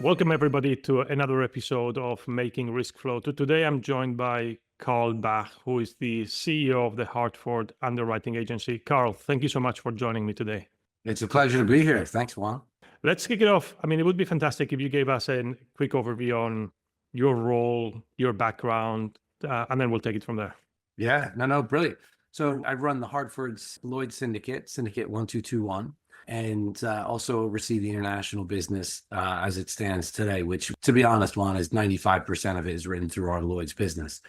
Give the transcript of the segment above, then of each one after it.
Welcome, everybody, to another episode of Making Risk Flow. Today, I'm joined by Carl Bach, who is the CEO of the Hartford Underwriting Agency. Carl, thank you so much for joining me today. It's a pleasure to be here. Thanks, Juan. Let's kick it off. I mean, it would be fantastic if you gave us a quick overview on your role, your background, and then we'll take it from there. Yeah, no, brilliant. So I run the Hartford's Lloyd Syndicate 1221, and also oversee the international business as it stands today, which, to be honest, Juan, is 95% of it is written through our Lloyd's business.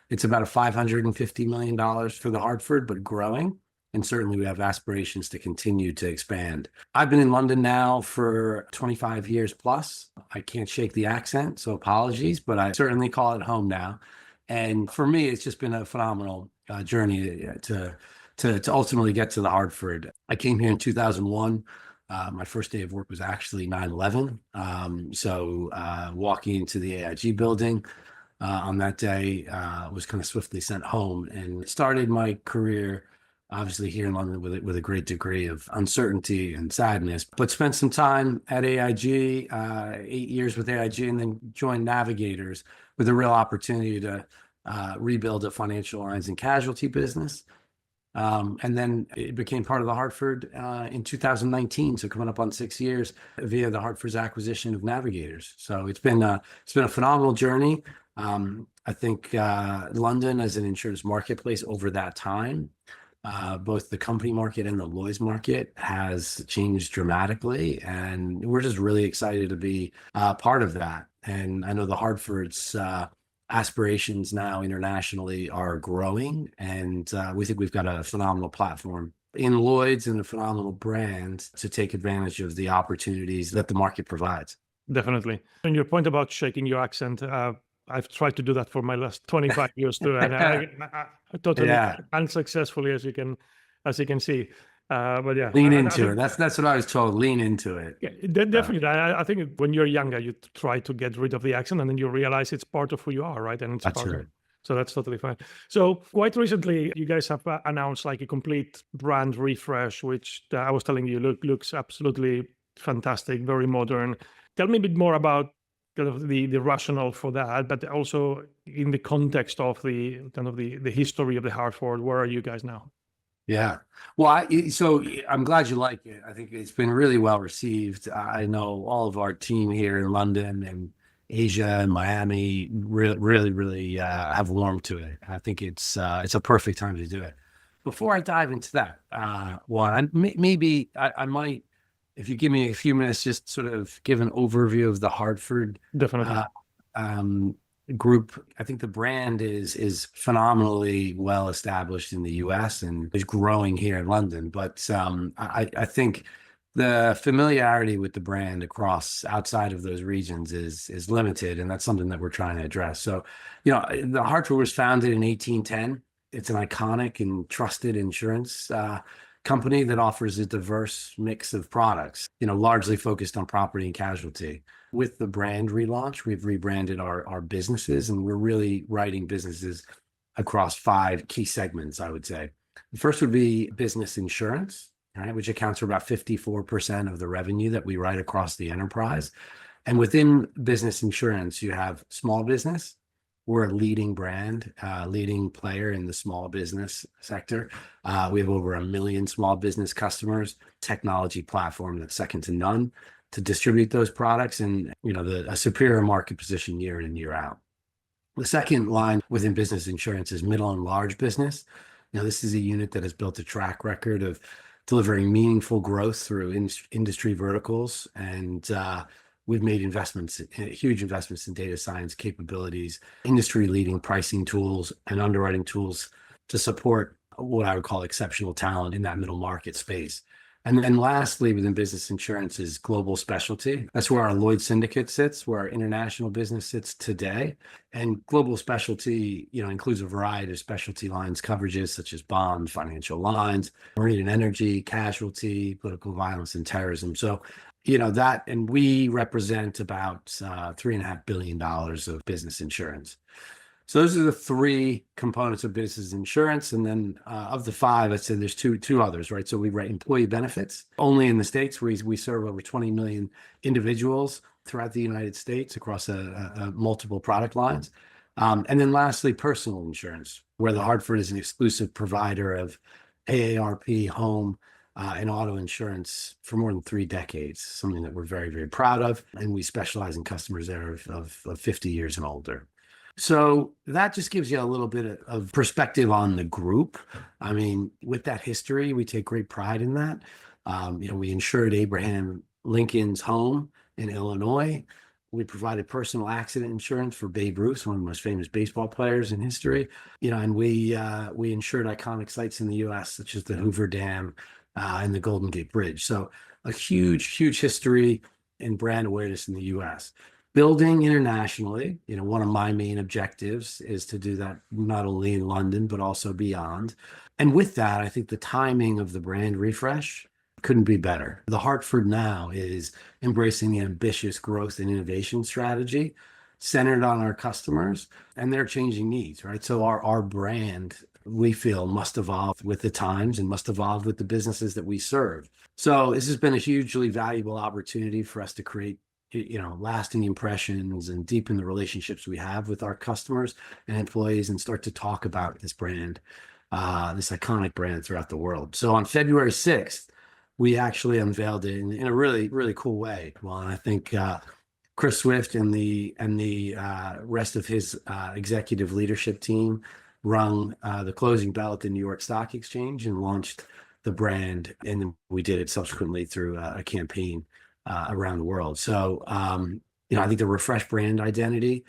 It's about a $550 million for the Hartford, but growing. And certainly we have aspirations to continue to expand. I've been in London now for 25 years plus. I can't shake the accent, so apologies, but I certainly call it home now. And for me, it's just been a phenomenal journey to ultimately get to the Hartford. I came here in 2001. My first day of work was actually 9/11. So walking into the AIG building on that day was kind of swiftly sent home and started my career obviously here in London with a great degree of uncertainty and sadness, but spent some time at AIG, 8 years with AIG, and then joined Navigators with a real opportunity to rebuild a financial lines and casualty business. And then it became part of the Hartford in 2019, so coming up on 6 years via the Hartford's acquisition of Navigators. So it's been a phenomenal journey. I think London as an insurance marketplace over that time, both the company market and the Lloyd's market has changed dramatically, and we're just really excited to be part of that. And I know the Hartford's aspirations now internationally are growing, and we think we've got a phenomenal platform in Lloyd's and a phenomenal brand to take advantage of the opportunities that the market provides. Definitely. And your point about shaking your accent, I've tried to do that for my last 25 years too, and I totally unsuccessfully, as you can see. But yeah, lean into it. That's what I was told. Lean into it. Yeah, definitely. I think when you're younger, you try to get rid of the accent, and then you realize it's part of who you are, right? And it's That's part right. of. So that's totally fine. So quite recently, you guys have announced like a complete brand refresh, which I was telling you looks absolutely fantastic, very modern. Tell me a bit more about kind of the rationale for that, but also in the context of the kind of the history of the Hartford. Where are you guys now? Yeah. Well, so I'm glad you like it. I think it's been really well received. I know all of our team here in London and Asia and Miami really have warmed to it. I think it's a perfect time to do it. Before I dive into that, Juan, maybe I might, if you give me a few minutes, just sort of give an overview of the Hartford Definitely. Group. I think the brand is phenomenally well established in the US and is growing here in London. But I think the familiarity with the brand across outside of those regions is limited, and that's something that we're trying to address. So, the Hartford was founded in 1810. It's an iconic and trusted insurance company that offers a diverse mix of products, largely focused on property and casualty. With the brand relaunch, we've rebranded our businesses, and we're really writing businesses across 5 key segments, I would say. The first would be business insurance, right, which accounts for about 54% of the revenue that we write across the enterprise. And within business insurance, you have small business. We're a leading brand, leading player in the small business sector. We have over 1 million small business customers, technology platform that's second to none to distribute those products, and a superior market position year in and year out. The second line within business insurance is middle and large business. This is a unit that has built a track record of delivering meaningful growth through industry verticals, and we've made huge investments in data science capabilities, industry-leading pricing tools, and underwriting tools to support what I would call exceptional talent in that middle market space. And then lastly, within business insurance is global specialty. That's where our Lloyd syndicate sits, where our international business sits today. And global specialty, includes a variety of specialty lines coverages such as bond, financial lines, marine and energy, casualty, political violence, and terrorism. So, that, and we represent about $3.5 billion of business insurance. So those are the 3 components of business insurance. And then of the 5, I'd say there's two others, right? So we write employee benefits only in the States. We serve over 20 million individuals throughout the United States across a multiple product lines. And then lastly, personal insurance, where the Hartford is an exclusive provider of AARP, home, and auto insurance for more than 3 decades, something that we're very, very proud of. And we specialize in customers there of 50 years and older. So that just gives you a little bit of perspective on the group. I mean, with that history, we take great pride in that. We insured Abraham Lincoln's home in Illinois. We provided personal accident insurance for Babe Ruth, one of the most famous baseball players in history. And we insured iconic sites in the U.S., such as the Hoover Dam and the Golden Gate Bridge. So a huge, huge history and brand awareness in the U.S. Building internationally, one of my main objectives is to do that not only in London, but also beyond. And with that, I think the timing of the brand refresh couldn't be better. The Hartford now is embracing the ambitious growth and innovation strategy centered on our customers and their changing needs, right? So our brand, we feel, must evolve with the times and must evolve with the businesses that we serve. So this has been a hugely valuable opportunity for us to create lasting impressions and deepen the relationships we have with our customers and employees and start to talk about this brand, this iconic brand throughout the world. So on February 6th, we actually unveiled it in a really, really cool way. Well, and I think Chris Swift and the rest of his executive leadership team rung the closing bell at the New York Stock Exchange and launched the brand. And then we did it subsequently through a campaign around the world. So, I think the refreshed brand identity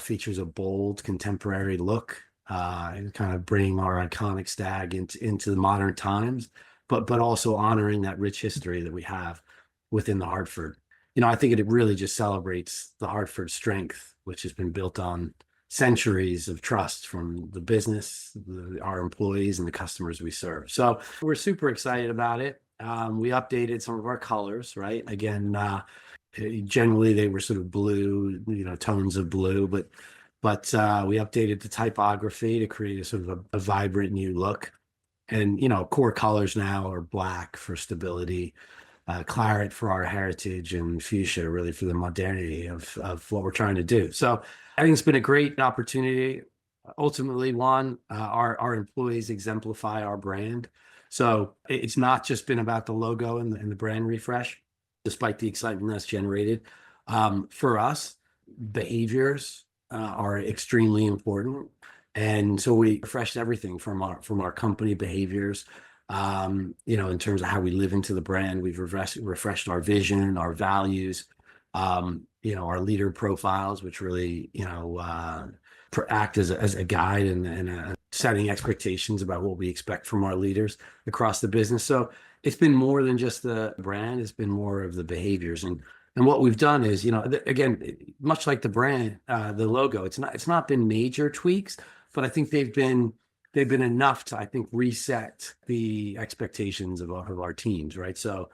features a bold contemporary look and kind of bringing our iconic stag into the modern times, but also honoring that rich history that we have within the Hartford. I think it really just celebrates the Hartford strength, which has been built on centuries of trust from the business, our employees, and the customers we serve. So we're super excited about it. We updated some of our colors, right? Again, generally they were sort of blue, tones of blue, but we updated the typography to create a sort of a vibrant new look. And, core colors now are black for stability, claret for our heritage, and fuchsia really for the modernity of what we're trying to do. So I think it's been a great opportunity. Ultimately, Juan, our employees exemplify our brand. So it's not just been about the logo and the brand refresh, despite the excitement that's generated. For us, behaviors are extremely important. And so we refreshed everything from our company behaviors, in terms of how we live into the brand. We've refreshed our vision, our values, our leader profiles, which really, act as a guide and setting expectations about what we expect from our leaders across the business. So it's been more than just the brand; it's been more of the behaviors. And what we've done is, again, much like the brand, the logo, it's not been major tweaks, but I think they've been enough to, I think, reset the expectations of our teams, right? So,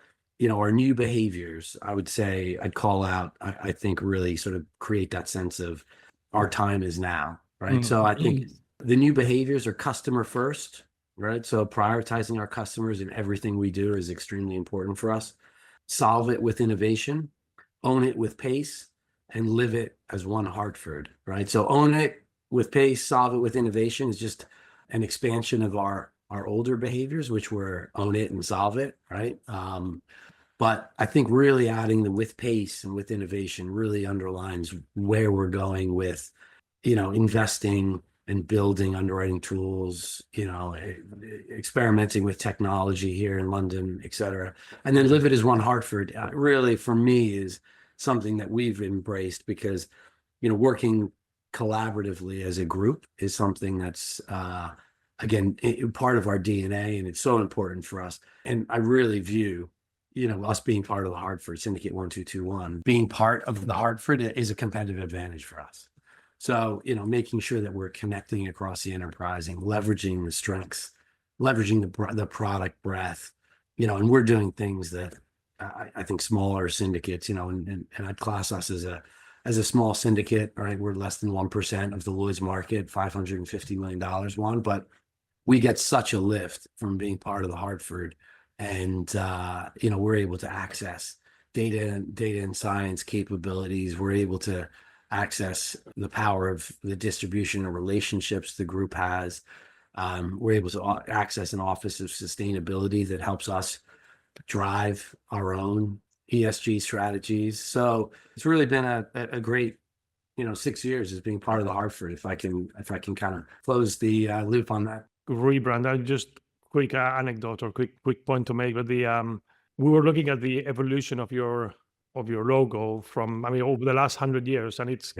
our new behaviors, I would say, I'd call out, I think, really sort of create that sense of our time is now, right? Mm-hmm. So I think the new behaviors are customer first, right? So prioritizing our customers in everything we do is extremely important for us. Solve it with innovation, own it with pace, and live it as one Hartford, right? So own it with pace, solve it with innovation is just an expansion of our older behaviors, which were own it and solve it, right? But I think really adding the with pace and with innovation really underlines where we're going with, investing and building underwriting tools, experimenting with technology here in London, et cetera. And then live it as one Hartford really, for me, is something that we've embraced because, working collaboratively as a group is something that's, again, part of our DNA, and it's so important for us. And I really view, us being part of the Hartford Syndicate 1221, being part of the Hartford is a competitive advantage for us. So, making sure that we're connecting across the enterprise and leveraging the strengths, leveraging the product breadth, and we're doing things that I think smaller syndicates, and I'd class us as a small syndicate, right? We're less than 1% of the Lloyd's market, $550 million, Juan, but we get such a lift from being part of the Hartford. And, we're able to access, data and science capabilities. We're able to access the power of the distribution and relationships the group has. We're able to access an office of sustainability that helps us drive our own ESG strategies. So it's really been a great 6 years as being part of the Hartford. If I can kind of close the loop on that. Rebrand. Just quick anecdote or quick point to make. But we were looking at the evolution of your logo from, I mean, over the last 100 years, and it's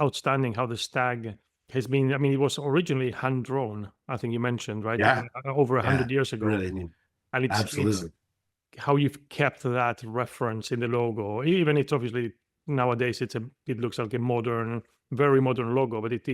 outstanding how the stag has been. I mean, it was originally hand drawn. I think you mentioned, right? Yeah. Over 100 years ago. Really, and it's absolutely. It's how you've kept that reference in the logo. Even it's obviously nowadays it looks like a very modern logo, but it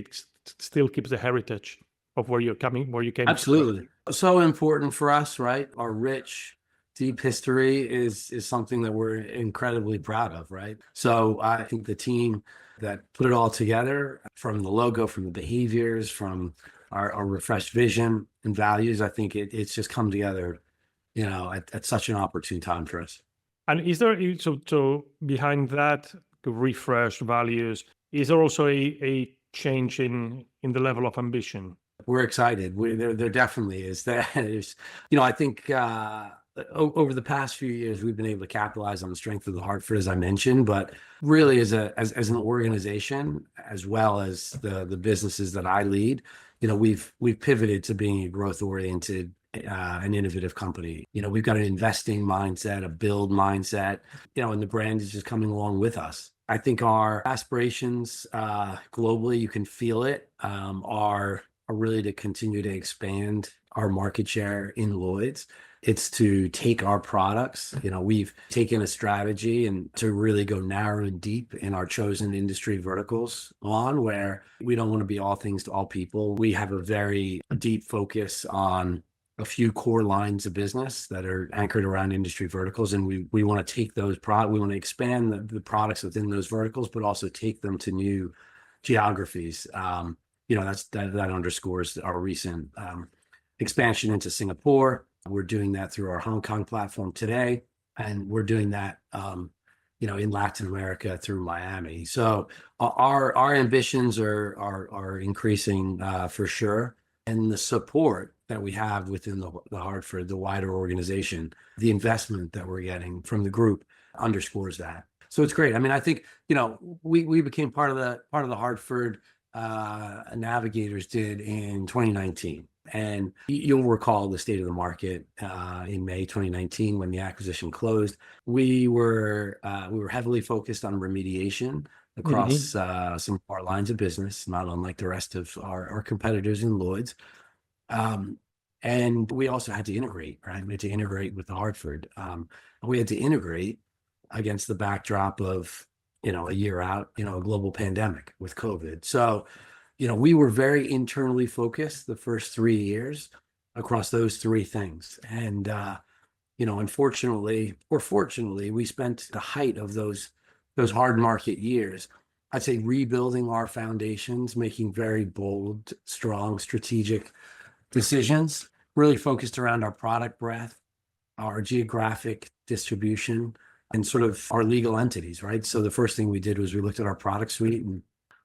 still keeps the heritage of where you came. Absolutely. So important for us, right? Our rich, deep history is something that we're incredibly proud of, right? So I think the team that put it all together, from the logo, from the behaviors, from our refreshed vision and values, I think it's just come together, at such an opportune time for us. And is there, so behind that, the refresh values, is there also a change in the level of ambition? We're excited. There definitely is. I think over the past few years, we've been able to capitalize on the strength of the Hartford, as I mentioned, but really as an organization, as well as the businesses that I lead, we've pivoted to being a growth-oriented an innovative company. We've got an investing mindset, a build mindset, and the brand is just coming along with us. I think our aspirations globally, you can feel it, are really to continue to expand our market share in Lloyd's. It's to take our products. We've taken a strategy and to really go narrow and deep in our chosen industry verticals where we don't want to be all things to all people. We have a very deep focus on a few core lines of business that are anchored around industry verticals, and we want to take those we want to expand the products within those verticals, but also take them to new geographies. That underscores our recent expansion into Singapore. We're doing that through our Hong Kong platform today, and we're doing that in Latin America through Miami. So our ambitions are increasing for sure, and the support that we have within the Hartford, the wider organization, the investment that we're getting from the group underscores that. So it's great. I mean, I think we became part of the Hartford. Navigators did in 2019, and you'll recall the state of the market in May 2019 when the acquisition closed. We were heavily focused on remediation across some of our lines of business, not unlike the rest of our competitors in Lloyd's. And we also had to integrate, right? We had to integrate with the Hartford. We had to integrate against the backdrop of, a year out, a global pandemic with COVID. So, we were very internally focused the first 3 years across those three things. And, unfortunately or fortunately, we spent the height of those hard market years, I'd say, rebuilding our foundations, making very bold, strong, strategic decisions, really focused around our product breadth, our geographic distribution, and sort of our legal entities, right? So the first thing we did was we looked at our product suite and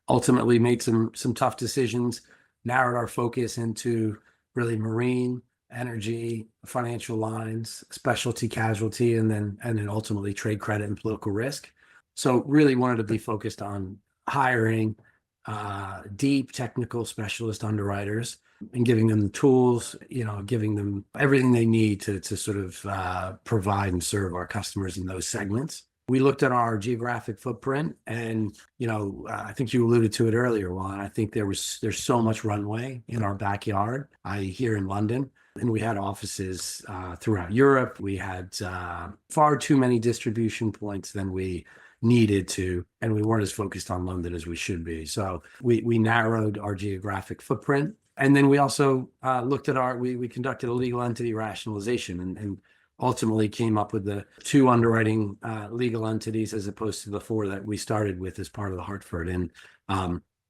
ultimately made some tough decisions, narrowed our focus into really marine, energy, financial lines, specialty casualty, and then ultimately trade credit and political risk. So really wanted to be focused on hiring deep technical specialist underwriters and giving them the tools, giving them everything they need to sort of provide and serve our customers in those segments. We looked at our geographic footprint, and I think you alluded to it earlier, Juan. I think there's so much runway in our backyard. Here in London, and we had offices throughout Europe. We had far too many distribution points than we needed to, and we weren't as focused on London as we should be. So we narrowed our geographic footprint. And then we also looked at we conducted a legal entity rationalization and ultimately came up with the 2 underwriting legal entities as opposed to the 4 that we started with as part of the Hartford. And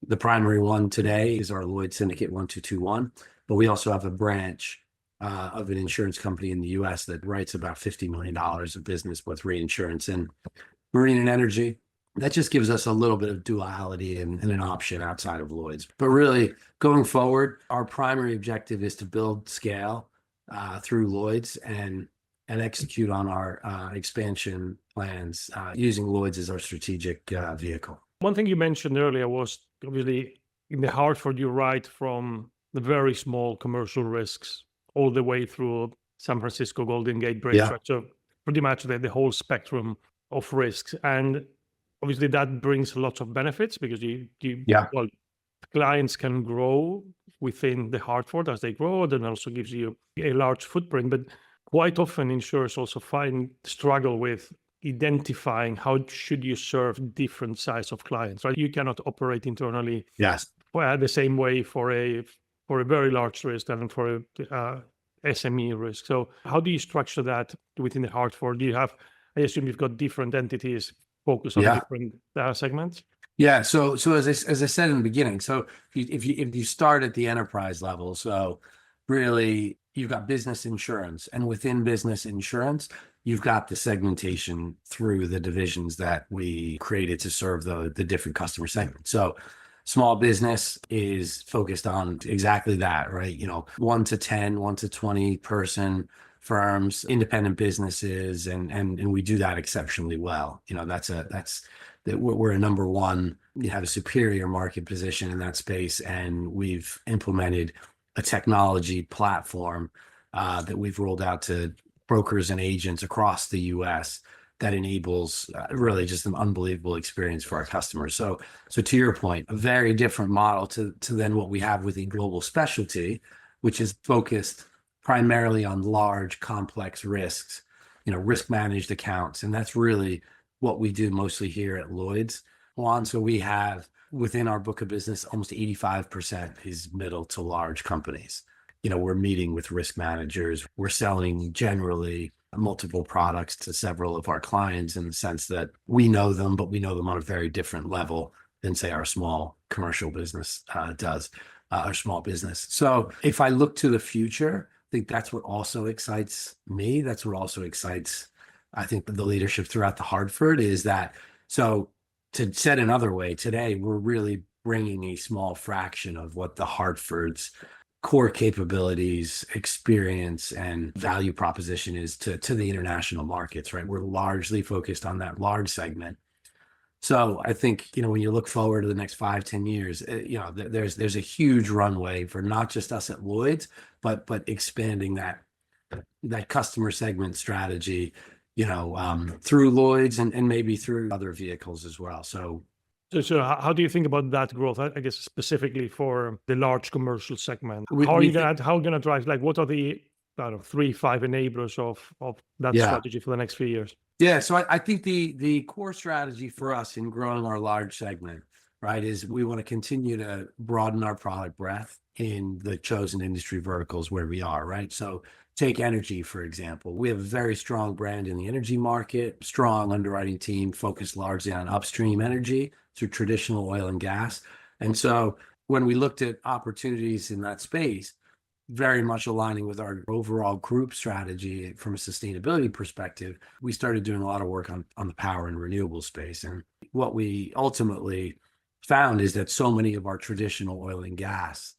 the primary one today is our Lloyd Syndicate 1221, but we also have a branch of an insurance company in the US that writes about $50 million of business with reinsurance and marine and energy. That just gives us a little bit of duality and an option outside of Lloyd's. But really, going forward, our primary objective is to build scale through Lloyd's and execute on our expansion plans using Lloyd's as our strategic vehicle. One thing you mentioned earlier was obviously in the Hartford, you write from the very small commercial risks all the way through San Francisco Golden Gate Bridge. Yeah. Right? So pretty much the whole spectrum of risks. And obviously that brings lots of benefits because well, clients can grow within the Hartford as they grow, then also gives you a large footprint. But quite often insurers also struggle with identifying how should you serve different size of clients, right? You cannot operate internally the same way for a very large risk and for a SME risk. So how do you structure that within the Hartford? I assume you've got different entities focused on different segments? Yeah. So as I said in the beginning, so if you start at the enterprise level, so really you've got business insurance, and within business insurance, you've got the segmentation through the divisions that we created to serve the different customer segments. So small business is focused on exactly that, right? 1 to 10, 1 to 20 person firms, independent businesses, and we do that exceptionally well. We're a number one. We have a superior market position in that space, and we've implemented a technology platform that we've rolled out to brokers and agents across the U.S. that enables really just an unbelievable experience for our customers. So to your point, a very different model to then what we have within global specialty, which is focused primarily on large, complex risks, risk managed accounts. And that's really what we do mostly here at Lloyd's, Juan. So we have within our book of business, almost 85% is middle to large companies. We're meeting with risk managers. We're selling generally multiple products to several of our clients in the sense that we know them, but we know them on a very different level than, say, our small commercial business does, our small business. So if I look to the future, I think that's what also excites me. That's what also excites, I think, the leadership throughout the Hartford is that, so to said another way, today we're really bringing a small fraction of what the Hartford's core capabilities, experience, and value proposition is to the international markets, right? We're largely focused on that large segment. So I think, when you look forward to the next 5-10 years, there's a huge runway for not just us at Lloyd's, but expanding that customer segment strategy, through Lloyd's and maybe through other vehicles as well. So how do you think about that growth? I guess specifically for the large commercial segment. How are you gonna drive? Like, what are the 3-5 enablers of that strategy for the next few years? Yeah, so I think the core strategy for us in growing our large segment, right, is we want to continue to broaden our product breadth in the chosen industry verticals where we are, right? So take energy, for example. We have a very strong brand in the energy market, strong underwriting team focused largely on upstream energy through traditional oil and gas. And so when we looked at opportunities in that space, very much aligning with our overall group strategy from a sustainability perspective, we started doing a lot of work on the power and renewable space. And what we ultimately found is that so many of our traditional oil and gas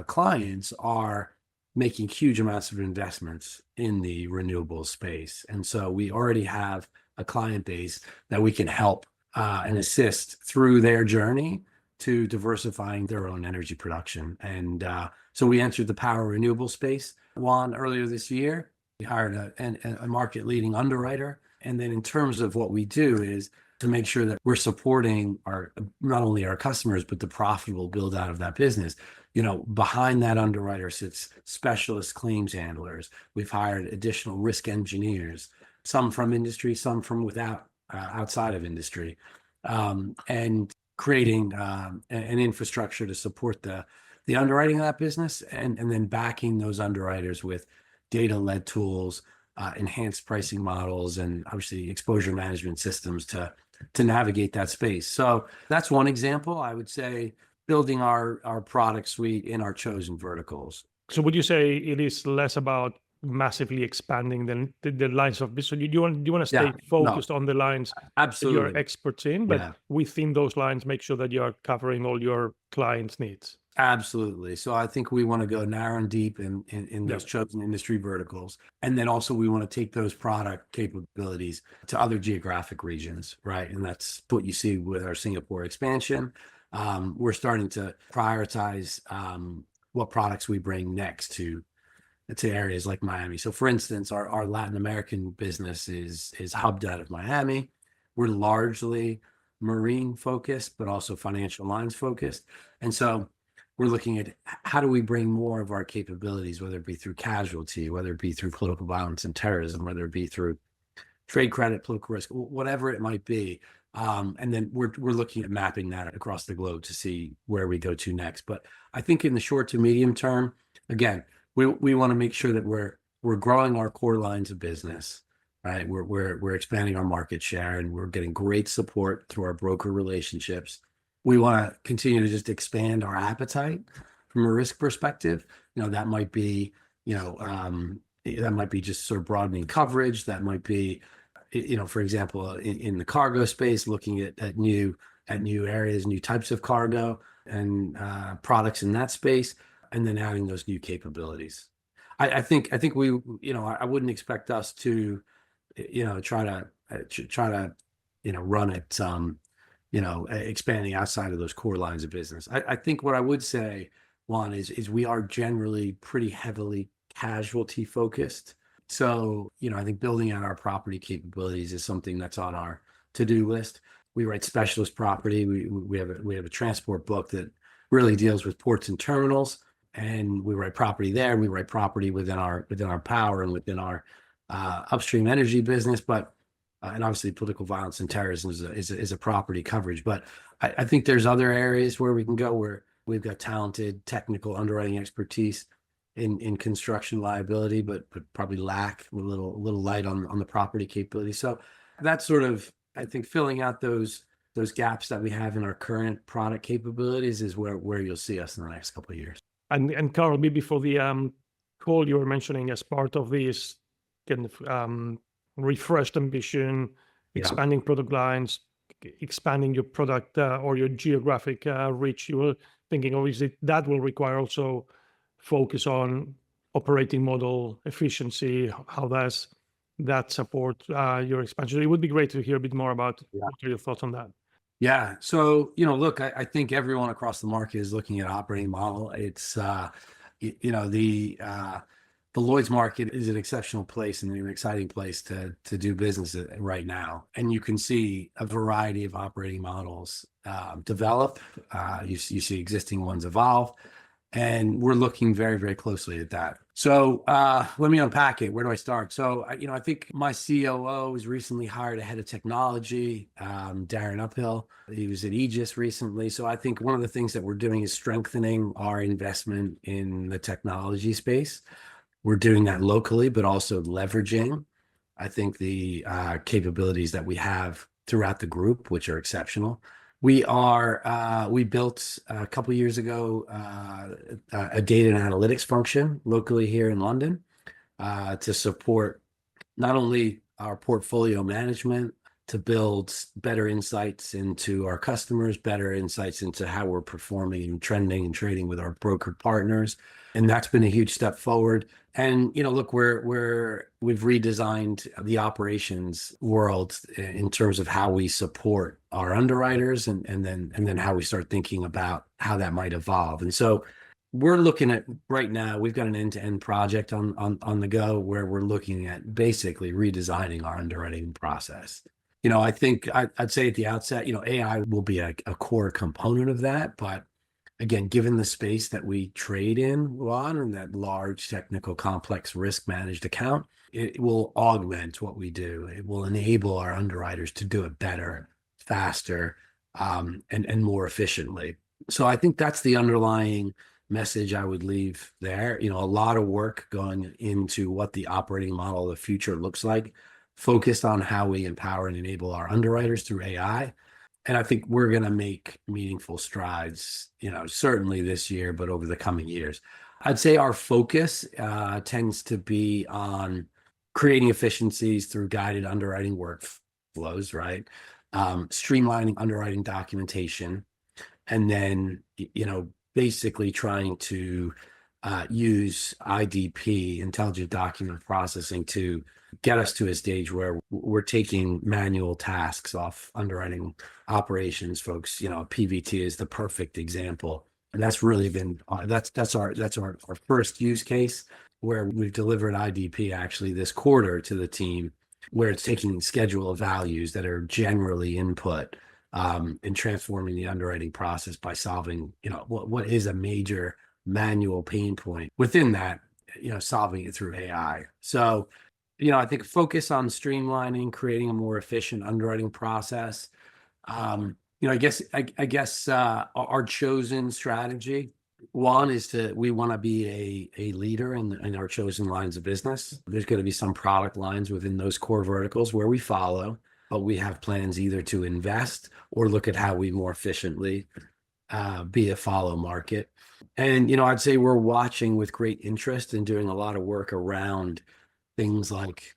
clients are making huge amounts of investments in the renewable space. And so we already have a client base that we can help and assist through their journey to diversifying their own energy production. And so we entered the power renewable space, Juan, earlier this year. We hired a market-leading underwriter. And then in terms of what we do is to make sure that we're supporting not only our customers, but the profitable build out of that business. Behind that underwriter sits specialist claims handlers. We've hired additional risk engineers, some from industry, some from outside of industry, and creating an infrastructure to support the underwriting of that business, and then backing those underwriters with data-led tools, enhanced pricing models, and obviously exposure management systems to navigate that space. So that's one example. I would say building our product suite in our chosen verticals. So would you say it is less about massively expanding the lines of business? So you want to stay Yeah, no, focused on the lines that you're absolutely. experts in, but Yeah. within those lines, make sure that you're covering all your clients' needs? Absolutely. So I think we want to go narrow and deep in Yeah. those chosen industry verticals. And then also we want to take those product capabilities to other geographic regions, right? And that's what you see with our Singapore expansion. We're starting to prioritize what products we bring next to areas like Miami. So for instance, our Latin American business is hubbed out of Miami. We're largely marine focused, but also financial lines focused. And so we're looking at how do we bring more of our capabilities, whether it be through casualty, whether it be through political violence and terrorism, whether it be through trade credit, political risk, whatever it might be. And then we're looking at mapping that across the globe to see where we go to next. But I think in the short to medium term, again, we want to make sure that we're growing our core lines of business, right? We're expanding our market share, and we're getting great support through our broker relationships. We want to continue to just expand our appetite from a risk perspective. That might be, just sort of broadening coverage. That might be, for example, in the cargo space, looking at new areas, new types of cargo and products in that space, and then adding those new capabilities. I think we, I wouldn't expect us to, try to, run it, expanding outside of those core lines of business. I think what I would say, Juan, is we are generally pretty heavily casualty focused. So, I think building out our property capabilities is something that's on our to-do list. We write specialist property. We have a transport book that really deals with ports and terminals, and we write property there. We write property within our power and within our upstream energy business, but and obviously political violence and terrorism is a property coverage. But I think there's other areas where we can go where we've got talented technical underwriting expertise in construction liability, but probably lack a little light on the property capability. So that's sort of, I think, filling out those gaps that we have in our current product capabilities is where you'll see us in the next couple of years. And Carl, maybe before the call, you were mentioning as part of this kind of refreshed ambition, expanding product lines, expanding your product or your geographic reach. You were thinking, obviously, that will require also focus on operating model efficiency. How does that support your expansion? It would be great to hear a bit more about what are your thoughts on that. Yeah. So, look, I think everyone across the market is looking at operating model. It's, the Lloyd's market is an exceptional place and an exciting place to do business right now. And you can see a variety of operating models develop. You see existing ones evolve. And we're looking very, very closely at that. So let me unpack it. Where do I start? So, I think my COO was recently hired a head of technology, Darren Uphill. He was at Aegis recently. So I think one of the things that we're doing is strengthening our investment in the technology space. We're doing that locally, but also leveraging, I think, the capabilities that we have throughout the group, which are exceptional. We built a couple of years ago a data and analytics function locally here in London to support not only our portfolio management, to build better insights into our customers, better insights into how we're performing and trending and trading with our broker partners. And that's been a huge step forward. And, look, we've redesigned the operations world in terms of how we support our underwriters and then how we start thinking about how that might evolve. And so we're looking at right now, we've got an end-to-end project on the go where we're looking at basically redesigning our underwriting process. I think I'd say at the outset, AI will be a core component of that. But again, given the space that we trade in, Juan, and that large, technical, complex, risk-managed account, it will augment what we do. It will enable our underwriters to do it better, faster, and more efficiently. So I think that's the underlying message I would leave there. A lot of work going into what the operating model of the future looks like, focused on how we empower and enable our underwriters through AI. And I think we're going to make meaningful strides, certainly this year, but over the coming years. I'd say our focus tends to be on creating efficiencies through guided underwriting workflows, right? Streamlining underwriting documentation, and then, basically trying to use IDP, intelligent document processing, to get us to a stage where we're taking manual tasks off underwriting operations folks. PVT is the perfect example. And that's really been, that's our first use case, where we've delivered IDP actually this quarter to the team, where it's taking schedule of values that are generally input and transforming the underwriting process by solving, what is a major manual pain point within that, solving it through AI. So, I think focus on streamlining, creating a more efficient underwriting process. I guess our chosen strategy, one, is we want to be a leader in our chosen lines of business. There's going to be some product lines within those core verticals where we follow, but we have plans either to invest or look at how we more efficiently be a follow market. And, I'd say we're watching with great interest and doing a lot of work around things like,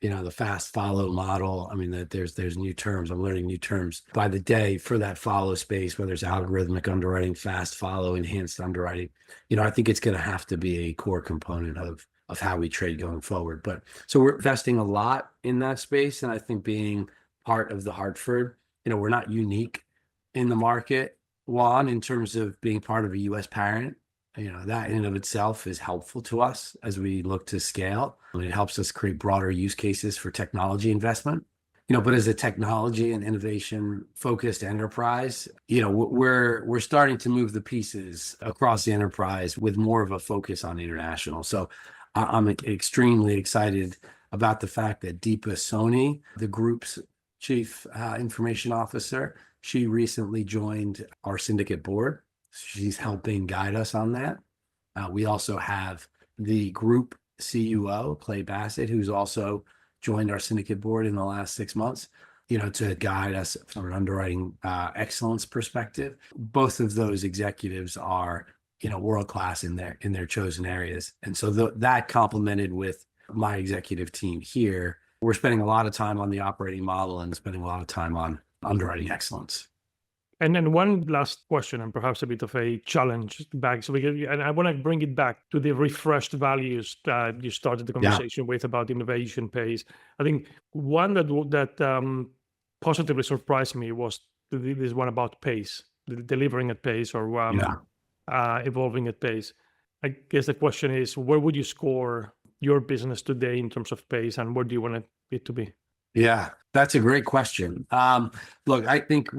the fast follow model. I mean, that there's new terms. I'm learning new terms by the day for that follow space, whether it's algorithmic underwriting, fast follow, enhanced underwriting. I think it's going to have to be a core component of how we trade going forward. But so we're investing a lot in that space. And I think being part of the Hartford, we're not unique in the market, Juan, in terms of being part of a U.S. parent. That in and of itself is helpful to us as we look to scale. It helps us create broader use cases for technology investment. But as a technology and innovation focused enterprise, we're starting to move the pieces across the enterprise with more of a focus on international. So I'm extremely excited about the fact that Deepa Soni, the group's chief information officer, she recently joined our syndicate board. She's helping guide us on that. We also have the group CUO, Clay Bassett, who's also joined our syndicate board in the last 6 months, to guide us from an underwriting excellence perspective. Both of those executives are, world-class in their chosen areas. And so that complemented with my executive team here, we're spending a lot of time on the operating model and spending a lot of time on underwriting excellence. And then one last question, and perhaps a bit of a challenge back. And I want to bring it back to the refreshed values that you started the conversation with about innovation pace. I think one that positively surprised me was this one about pace, delivering at pace, or evolving at pace. I guess the question is, where would you score your business today in terms of pace, and where do you want it to be? Yeah, that's a great question. Look, I think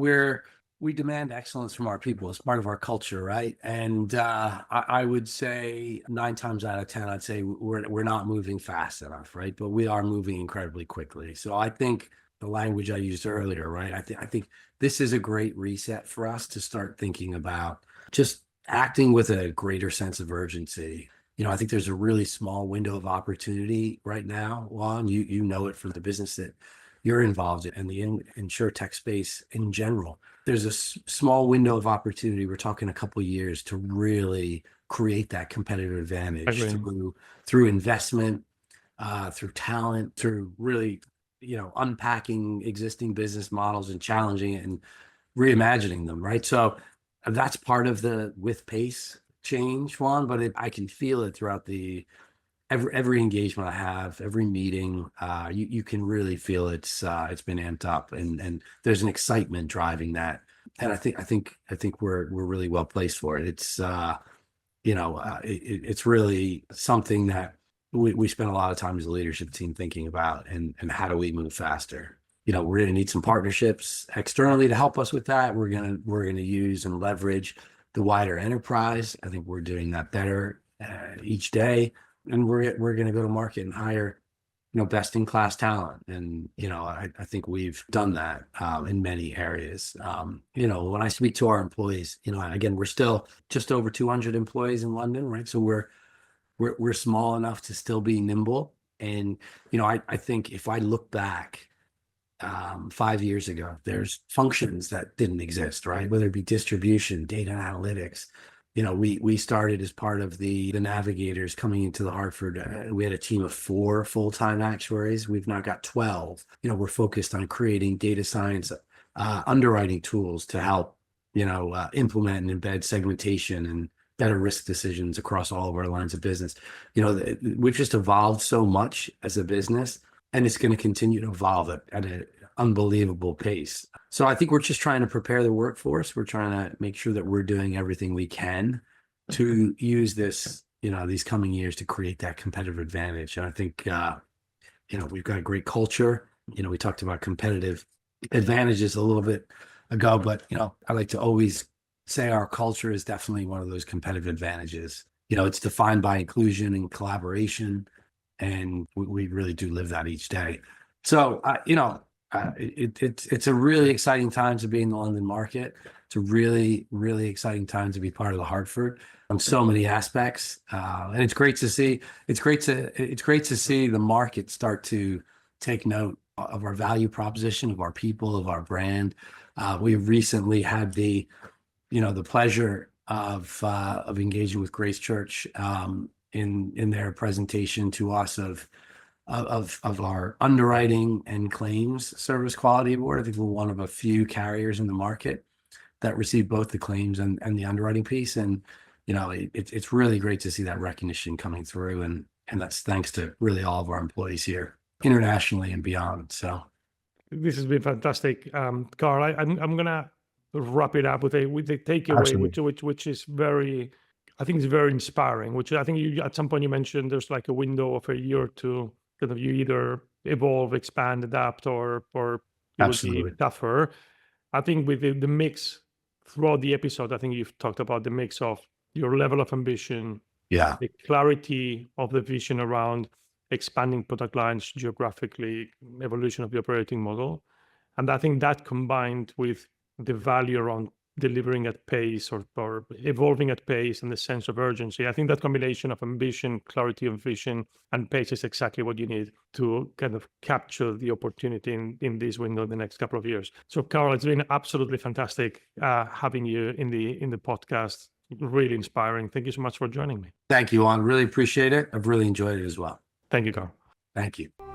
we demand excellence from our people as part of our culture, right? And I would say 9 times out of 10, I'd say we're not moving fast enough, right? But we are moving incredibly quickly. So I think the language I used earlier, right? I think this is a great reset for us to start thinking about just acting with a greater sense of urgency. I think there's a really small window of opportunity right now, Juan. You know it from the business that you're involved in and the insurtech space in general. There's a small window of opportunity. We're talking a couple of years to really create that competitive advantage through investment, through talent, through really, unpacking existing business models and challenging it and reimagining them, right? So that's part of the with pace change, Juan, but I can feel it throughout every engagement I have, every meeting. You can really feel it's been amped up, and there's an excitement driving that. And I think we're really well placed for it. It's it's really something that we spend a lot of time as a leadership team thinking about, and how do we move faster. We're going to need some partnerships externally to help us with that. We're going to use and leverage the wider enterprise. I think we're doing that better each day. And we're going to go to market and hire, best in class talent. And, I think we've done that in many areas. When I speak to our employees, again, we're still just over 200 employees in London, right? So we're small enough to still be nimble. And, I think if I look back 5 years ago, there's functions that didn't exist, right? Whether it be distribution, data analytics, we started as part of the navigators coming into the Hartford. We had a team of 4 full-time actuaries. We've now got 12. We're focused on creating data science underwriting tools to help implement and embed segmentation and better risk decisions across all of our lines of business. We've just evolved so much as a business, and it's going to continue to evolve at an unbelievable pace. So I think we're just trying to prepare the workforce. We're trying to make sure that we're doing everything we can to use this, these coming years to create that competitive advantage. And I think, we've got a great culture. We talked about competitive advantages a little bit ago, but, I like to always say our culture is definitely one of those competitive advantages. It's defined by inclusion and collaboration, and we really do live that each day. So, it's a really exciting time to be in the London market. It's a really, really exciting time to be part of the Hartford on so many aspects, and it's great to see. It's great to see the market start to take note of our value proposition, of our people, of our brand. We recently had the pleasure of engaging with Grace Church in their presentation to us of our underwriting and claims service quality award. I think we're one of a few carriers in the market that received both the claims and the underwriting piece. And, it's really great to see that recognition coming through. And that's thanks to really all of our employees here internationally and beyond. So this has been fantastic. Carl, I'm going to wrap it up with a takeaway, which is very, I think it's very inspiring, which I think you, at some point you mentioned there's like a window of a year or two, kind of you either evolve, expand, adapt, or it will be tougher. I think with the mix throughout the episode, I think you've talked about the mix of your level of ambition, the clarity of the vision around expanding product lines geographically, evolution of the operating model. And I think that combined with the value around delivering at pace or evolving at pace and the sense of urgency. I think that combination of ambition, clarity of vision, and pace is exactly what you need to kind of capture the opportunity in this window in the next couple of years. So, Carl, it's been absolutely fantastic having you in the podcast. Really inspiring. Thank you so much for joining me. Thank you, Juan. Really appreciate it. I've really enjoyed it as well. Thank you, Carl. Thank you.